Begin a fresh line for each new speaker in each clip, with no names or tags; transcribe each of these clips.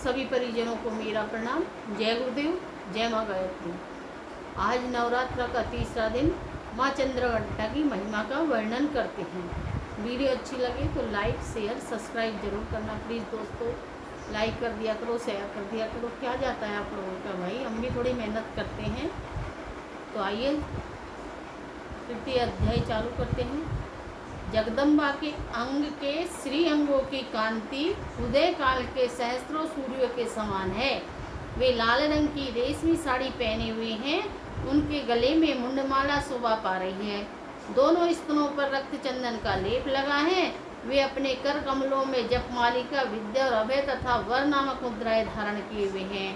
सभी परिजनों को मेरा प्रणाम। जय गुरुदेव, जय माँ गायत्री। आज नवरात्र का तीसरा दिन माँ चंद्रघंटा की महिमा का वर्णन करते हैं। वीडियो अच्छी लगे तो लाइक शेयर सब्सक्राइब जरूर करना प्लीज़ दोस्तों। लाइक कर दिया करो, शेयर कर दिया करो, क्या जाता है आप लोगों का भाई, हम भी थोड़ी मेहनत करते हैं। तो आइए तृतीय अध्याय चालू करते हैं। जगदम्बा के अंग के श्री अंगों की कांति उदय काल के सहस्त्रों सूर्यों के समान है। वे लाल रंग की रेशमी साड़ी पहने हुए हैं। उनके गले में मुंडमाला शोभा पा रही है। दोनों स्तनों पर रक्त चंदन का लेप लगा है। वे अपने कर कमलों में जपमालिका, विद्या और अभय तथा वर नामक मुद्राएं धारण किए हुए हैं।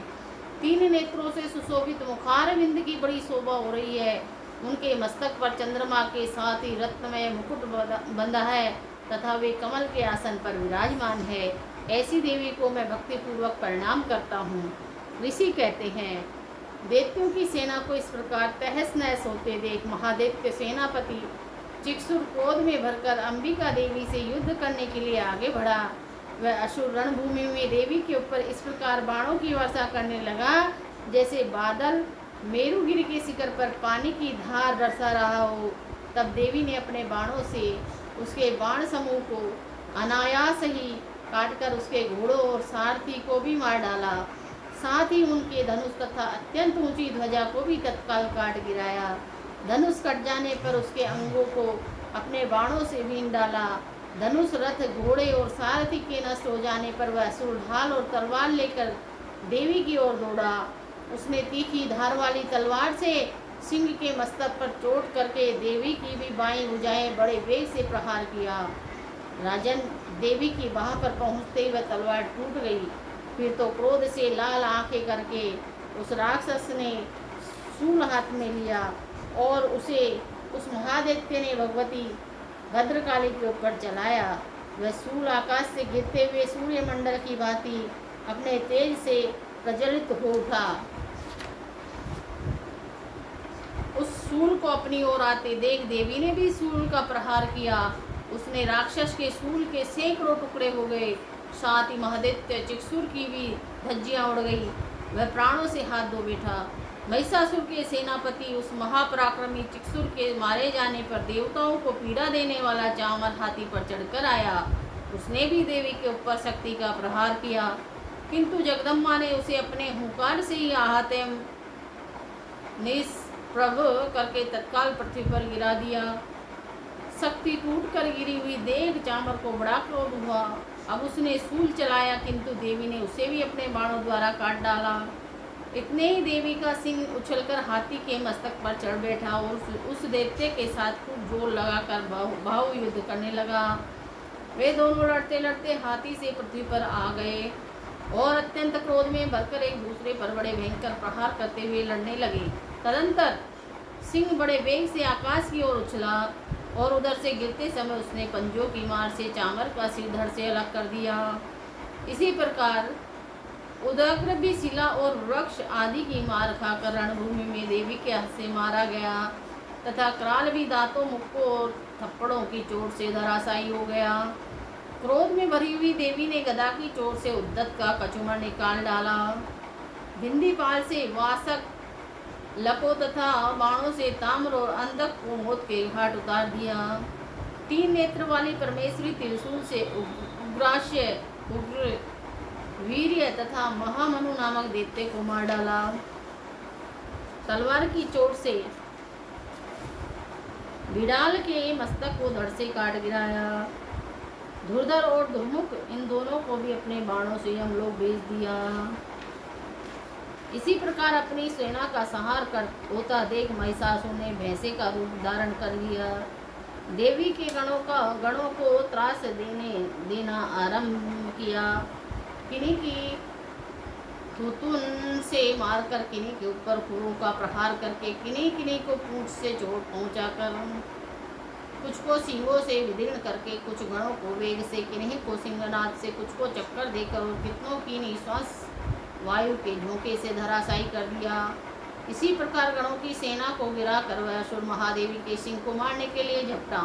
तीन नेत्रों से सुशोभित मुखार बिंद की बड़ी शोभा हो रही है। उनके मस्तक पर चंद्रमा के साथ ही रत्नमय मुकुट बंधा है तथा वे कमल के आसन पर विराजमान है। ऐसी देवी को मैं भक्तिपूर्वक प्रणाम करता हूँ। ऋषि कहते हैं, दैत्यों की सेना को इस प्रकार तहस नहस होते देख महादेव के सेनापति चिक्षुर क्रोध में भरकर अंबिका देवी से युद्ध करने के लिए आगे बढ़ा। वह असुर रणभूमि में देवी के ऊपर इस प्रकार बाणों की वर्षा करने लगा जैसे बादल मेरुगिरी के शिखर पर पानी की धार बरसा रहा हो। तब देवी ने अपने बाणों से उसके बाण समूह को अनायास ही काटकर उसके घोड़ों और सारथी को भी मार डाला। साथ ही उनके धनुष तथा अत्यंत ऊंची ध्वजा को भी तत्काल काट गिराया। धनुष कट जाने पर उसके अंगों को अपने बाणों से बीन डाला। धनुष, रथ, घोड़े और सारथी के नष्ट हो जाने पर वह असुर ढाल और तलवार लेकर देवी की ओर दौड़ा। उसने तीखी धार वाली तलवार से सिंह के मस्तक पर चोट करके देवी की भी बाईं भुजाएं बड़े वेग से प्रहार किया। राजन, देवी की बाह पर पहुंचते वह तलवार टूट गई। फिर तो क्रोध से लाल आंखें करके उस राक्षस ने शूल हाथ में लिया और उसे उस महादैत्य ने भगवती भद्रकाली के ऊपर चलाया। वह शूल आकाश से गिरते हुए सूर्यमंडल की भांति अपने तेज से प्रज्वलित हो उठा। उस शूल को अपनी ओर आते देख देवी ने भी शूल का प्रहार किया। उसने राक्षस के शूल के सैकड़ों टुकड़े हो गए। साथ ही महादैत्य चिक्षुर की भी धज्जियां उड़ गई। वह प्राणों से हाथ धो बैठा। महिषासुर के सेनापति उस महापराक्रमी चिक्षुर के मारे जाने पर देवताओं को पीड़ा देने वाला चांवर हाथी पर चढ़कर आया। उसने भी देवी के ऊपर शक्ति का प्रहार किया, किंतु जगदम्बा ने उसे अपने हुंकार से ही आहत निष्प्रभ करके तत्काल पृथ्वी पर गिरा दिया। शक्ति टूट कर गिरी हुई देख चांवर को बड़ा क्रोध हुआ। अब उसने शूल चलाया, किंतु देवी ने उसे भी अपने बाणों द्वारा काट डाला। इतने ही देवी का सिंह उछलकर हाथी के मस्तक पर चढ़ बैठा और उस दैत्य के साथ खूब जोर लगाकर बाहु युद्ध करने लगा। वे दोनों लड़ते लड़ते हाथी से पृथ्वी पर आ गए और अत्यंत क्रोध में भरकर एक दूसरे पर बड़े भयंकर प्रहार करते हुए लड़ने लगे। तदंतर सिंह बड़े वेग से आकाश की ओर उछला और उधर से गिरते समय उसने पंजों की मार से चांवर का सिर धड़ से अलग कर दिया। इसी प्रकार उदग्र भी शिला और वृक्ष आदि की मार खाकर रणभूमि में देवी के हाथ से मारा गया तथा कराल भी दांतों, मुक्कों और थप्पड़ों की चोट से धराशायी हो गया। क्रोध में भरी हुई देवी ने गदा की चोट से उद्दत का कचूमर निकाल डाला। भिंदीपाल से वासक, लको तथा बाणों से ताम्र और अंधक को मौत के घाट उतार दिया। तीन नेत्र वाली परमेश्वरी त्रिशूल से उग्राश्य, उग्र, वीर्य तथा महामनु नामक दैत्य को मार डाला। तलवार की चोट से बिडाल के मस्तक को धड़ से काट गिराया। धुरधर और धुर्मुख, इन दोनों को भी अपने बाणों से हम लोग भेज दिया। इसी प्रकार अपनी सेना का संहार कर होता देख महिषासुर ने भैंसे का रूप धारण कर लिया। देवी के गणों को त्रास देना आरंभ किया। किन्हीं की थुतुन से मारकर किन्हीं के ऊपर खुरों का प्रहार करके किन्हीं को पूंछ से चोट पहुंचाकर, कुछ को सींगों से विदीर्ण करके, कुछ गणों को वेग से, किन्हीं को सिंहनाद से, कुछ को चक्कर देकर और कितनों की निश्वास वायु के झोंके से धराशायी कर दिया। इसी प्रकार गणों की सेना को गिरा कर वह असुर महादेवी के सिंह को मारने के लिए झपटा।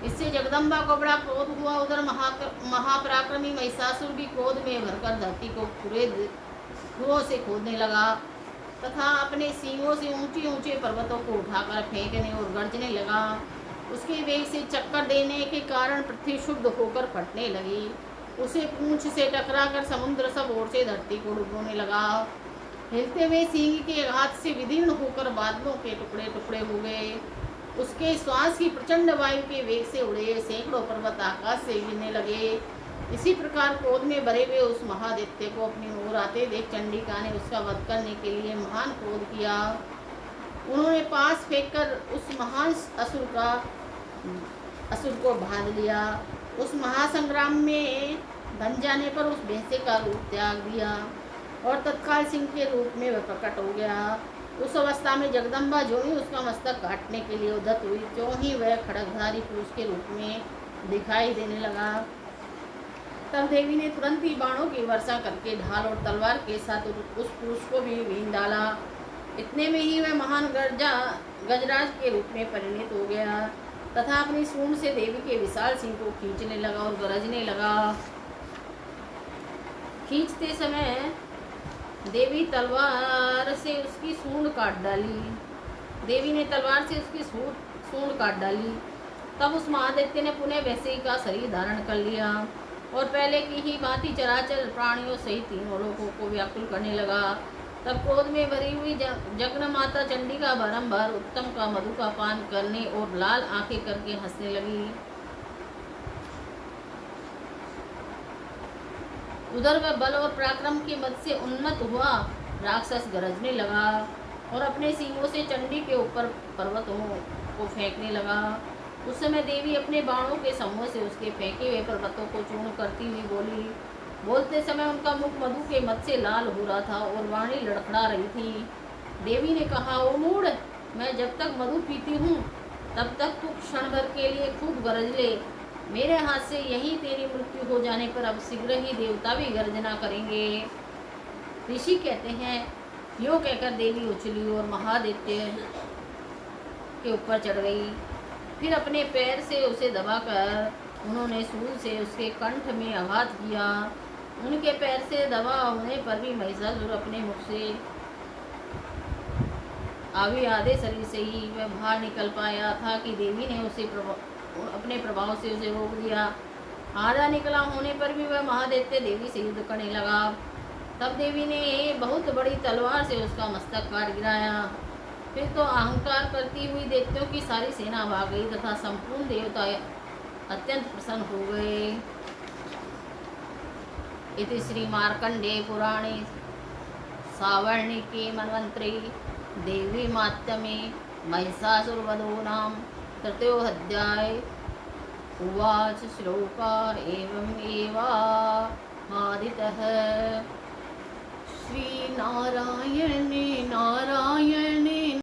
इससे जगदम्बा को बड़ा क्रोध हुआ। उधर महापराक्रमी महिषासुर भी क्रोध में भरकर धरती को खुरों से खोदने लगा तथा अपने सींगों से ऊंचे ऊंचे पर्वतों को उठाकर फेंकने और गरजने लगा। उसके वेग से चक्कर देने के कारण पृथ्वी शुद्ध होकर फटने लगी। उसे पूंछ से टकराकर समुद्र सब ओर से धरती को डुबोने लगा। हिलते हुए सींग के हाथ से विदीर्ण होकर बादलों के टुकड़े टुकड़े हो गए। उसके श्वास की प्रचंड वायु के वेग से उड़े सैकड़ों पर्वत आकाश से गिरने लगे। इसी प्रकार क्रोध में भरे हुए उस महादित्य को अपनी ओर आते देख चंडिका ने उसका वध करने के लिए महान क्रोध किया। उन्होंने पास फेंककर उस महान असुर को बांध लिया। उस महासंग्राम में बन जाने पर उस भैंसे का रूप त्याग दिया और तत्काल सिंह के रूप में वह प्रकट हो गया। उस अवस्था में जगदम्बा जो ही उसका मस्तक काटने के लिए उद्यत हुई, जो ही वह खड़गधारी पुरुष के रूप में दिखाई देने लगा। तब देवी ने तुरंत ही बाणों की वर्षा करके ढाल और तलवार के साथ उस पुरुष को भी बीन डाला। इतने में ही वह महान गजराज के रूप में परिणित हो गया तथा अपनी सूंड से देवी के विशाल सिंह को खींचने लगा और गरजने लगा। खींचते समय देवी तलवार से उसकी सूंड काट डाली। देवी ने तलवार से उसकी सूंड काट डाली। तब उस महादैत्य ने पुनः वैसे ही का शरीर धारण कर लिया और पहले की ही भांति चराचर प्राणियों सहित तीनों लोगों को व्याकुल करने लगा। तब क्रोध में भरी हुई जगन माता चंडिका बारंबार उत्तम का मधु का पान करने और लाल आंखें करके हंसने लगी। उधर वह बल और पराक्रम के मद से उन्मत्त हुआ राक्षस गरजने लगा और अपने सींगों से चंडी के ऊपर पर्वतों को फेंकने लगा। उस समय देवी अपने बाणों के समूह से उसके फेंके हुए पर्वतों को चूर्ण करती हुई बोली। बोलते समय उनका मुख मधु के मद से लाल हो रहा था और वाणी लड़खड़ा रही थी। देवी ने कहा, ओ मूढ़, मैं जब तक मधु पीती हूँ तब तक तू क्षण भर के लिए खूब गरज ले। मेरे हाथ से यही तेरी मृत्यु हो जाने पर अब शीघ्र ही देवता भी गर्जना करेंगे। ऋषि कहते हैं, यूँ कहकर देवी उछली और महादित्य के ऊपर चढ़ गई। फिर अपने पैर से उसे दबाकर उन्होंने शूल से उसके कंठ में आघात किया। उनके पैर से दबा होने पर भी महिषासुर अपने मुख से आवे आधे शरीर से ही वह बाहर निकल पाया था कि देवी ने उसे अपने प्रभाव से उसे रोक दिया। आधा निकला होने पर भी वह महादैत्य देवी से युद्ध करने लगा। तब देवी ने बहुत बड़ी तलवार से उसका मस्तक काट गिराया। फिर तो अहंकार करती हुई दैत्यों की सारी सेना भाग गई तथा संपूर्ण देवता अत्यंत प्रसन्न हो गए। इति श्री मार्कंडेय पुराणे सावर्णिके मन्वंतरे देवी मात्यमे महिषासुरवधो नाम तृतीयोऽध्याय। उवाच श्लोका एवं एवादितः। श्री नारायणे नारायण